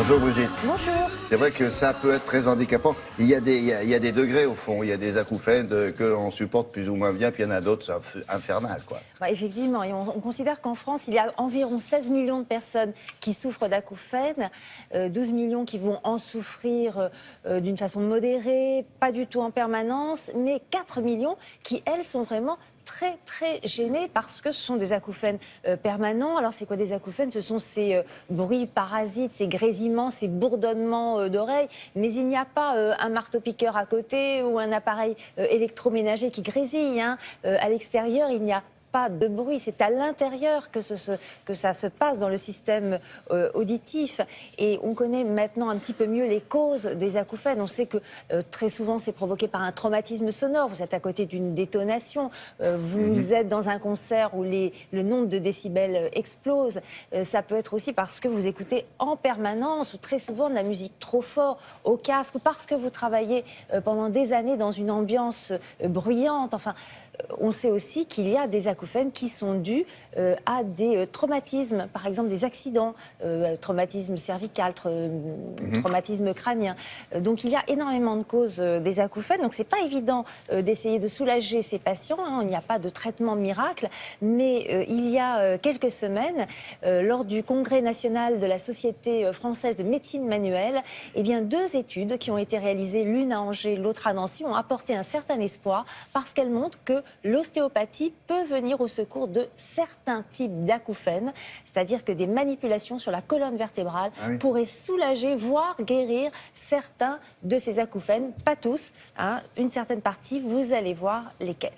Bonjour Brigitte. Bonjour. C'est vrai que ça peut être très handicapant. Il y a des degrés au fond. Il y a des acouphènes que l'on supporte plus ou moins bien, puis il y en a d'autres, c'est infernal, quoi. Effectivement, et on considère qu'en France, il y a environ 16 millions de personnes qui souffrent d'acouphènes, 12 millions qui vont en souffrir d'une façon modérée, pas du tout en permanence, mais 4 millions qui, elles, sont vraiment très gênées parce que ce sont des acouphènes permanents. Alors c'est quoi des acouphènes? Ce sont ces bruits parasites, ces grésillements, ces bourdonnements d'oreilles, mais il n'y a pas un marteau-piqueur à côté ou un appareil électroménager qui grésille. À l'extérieur, il n'y a pas de bruit, c'est à l'intérieur que ça se passe dans le système auditif. Et on connaît maintenant un petit peu mieux les causes des acouphènes. On sait que très souvent c'est provoqué par un traumatisme sonore. Vous êtes à côté d'une détonation, vous êtes dans un concert où le nombre de décibels explose. Ça peut être aussi parce que vous écoutez en permanence ou très souvent de la musique trop fort au casque, ou parce que vous travaillez pendant des années dans une ambiance bruyante. Enfin, on sait aussi qu'il y a des acouphènes qui sont dus à des traumatismes, par exemple des accidents, traumatisme cervical, traumatisme crânien. Donc il y a énormément de causes des acouphènes. Donc c'est pas évident d'essayer de soulager ces patients. Il n'y a pas de traitement miracle. Mais il y a quelques semaines, lors du Congrès national de la Société française de médecine manuelle, eh bien, 2 études qui ont été réalisées, l'une à Angers, l'autre à Nancy, ont apporté un certain espoir parce qu'elles montrent que l'ostéopathie peut venir au secours de certains types d'acouphènes, c'est-à-dire que des manipulations sur la colonne vertébrale pourraient soulager, voire guérir certains de ces acouphènes, pas tous, une certaine partie, vous allez voir lesquels.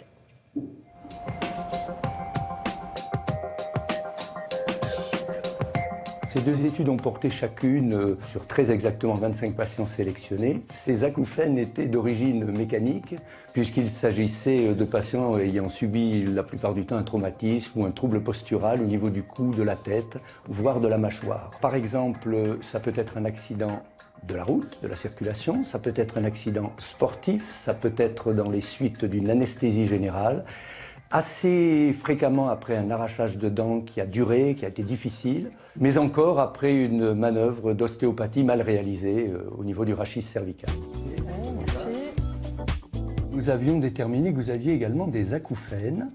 Ces 2 études ont porté chacune sur très exactement 25 patients sélectionnés. Ces acouphènes étaient d'origine mécanique, puisqu'il s'agissait de patients ayant subi la plupart du temps un traumatisme ou un trouble postural au niveau du cou, de la tête, voire de la mâchoire. Par exemple, ça peut être un accident de la route, de la circulation, ça peut être un accident sportif, ça peut être dans les suites d'une anesthésie générale, assez fréquemment après un arrachage de dents qui a duré, qui a été difficile, mais encore après une manœuvre d'ostéopathie mal réalisée au niveau du rachis cervical. Merci. Nous avions déterminé que vous aviez également des acouphènes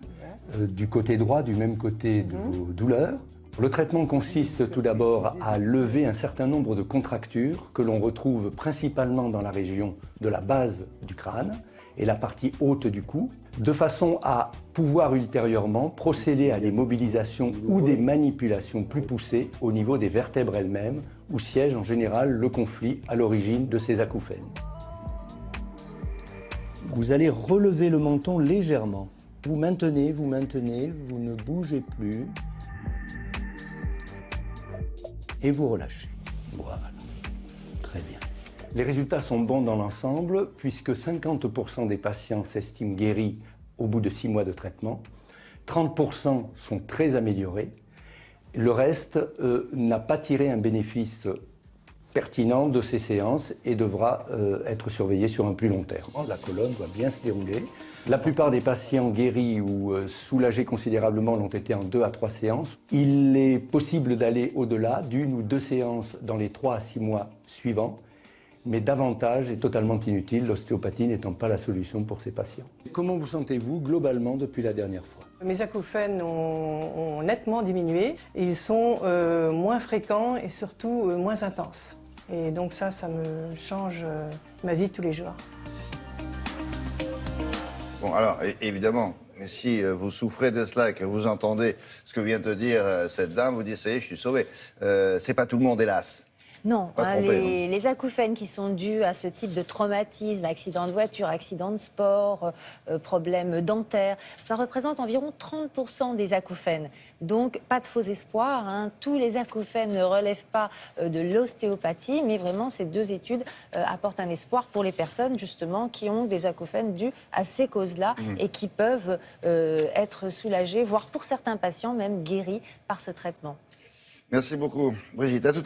du côté droit, du même côté de vos douleurs. Le traitement consiste tout d'abord à lever un certain nombre de contractures que l'on retrouve principalement dans la région de la base du crâne et la partie haute du cou, de façon à pouvoir ultérieurement procéder à des mobilisations ou des manipulations plus poussées au niveau des vertèbres elles-mêmes, où siège en général le conflit à l'origine de ces acouphènes. Vous allez relever le menton légèrement. Vous maintenez, vous ne bougez plus. Et vous relâchez. Voilà. Très bien. Les résultats sont bons dans l'ensemble, puisque 50% des patients s'estiment guéris au bout de 6 mois de traitement, 30% sont très améliorés, le reste n'a pas tiré un bénéfice pertinent de ces séances et devra être surveillé sur un plus long terme. La colonne doit bien se dérouler. La plupart des patients guéris ou soulagés considérablement l'ont été en 2 à 3 séances. Il est possible d'aller au-delà d'1 ou 2 séances dans les 3 à 6 mois suivants, mais davantage est totalement inutile, l'ostéopathie n'étant pas la solution pour ces patients. Comment vous sentez-vous globalement depuis la dernière fois? Mes acouphènes ont nettement diminué. Ils sont moins fréquents et surtout moins intenses. Et donc ça me change ma vie tous les jours. Bon, alors, évidemment, si vous souffrez de cela et que vous entendez ce que vient de dire cette dame, vous dites, ça y est, je suis sauvé. C'est pas tout le monde, hélas. Non, Pas se tromper, les acouphènes qui sont dus à ce type de traumatisme, accident de voiture, accident de sport, problème dentaire, ça représente environ 30% des acouphènes. Donc, pas de faux espoirs. Tous les acouphènes ne relèvent pas de l'ostéopathie, mais vraiment, ces 2 études apportent un espoir pour les personnes, justement, qui ont des acouphènes dus à ces causes-là et qui peuvent être soulagées, voire pour certains patients, même guéris par ce traitement. Merci beaucoup, Brigitte. À tout à l'heure.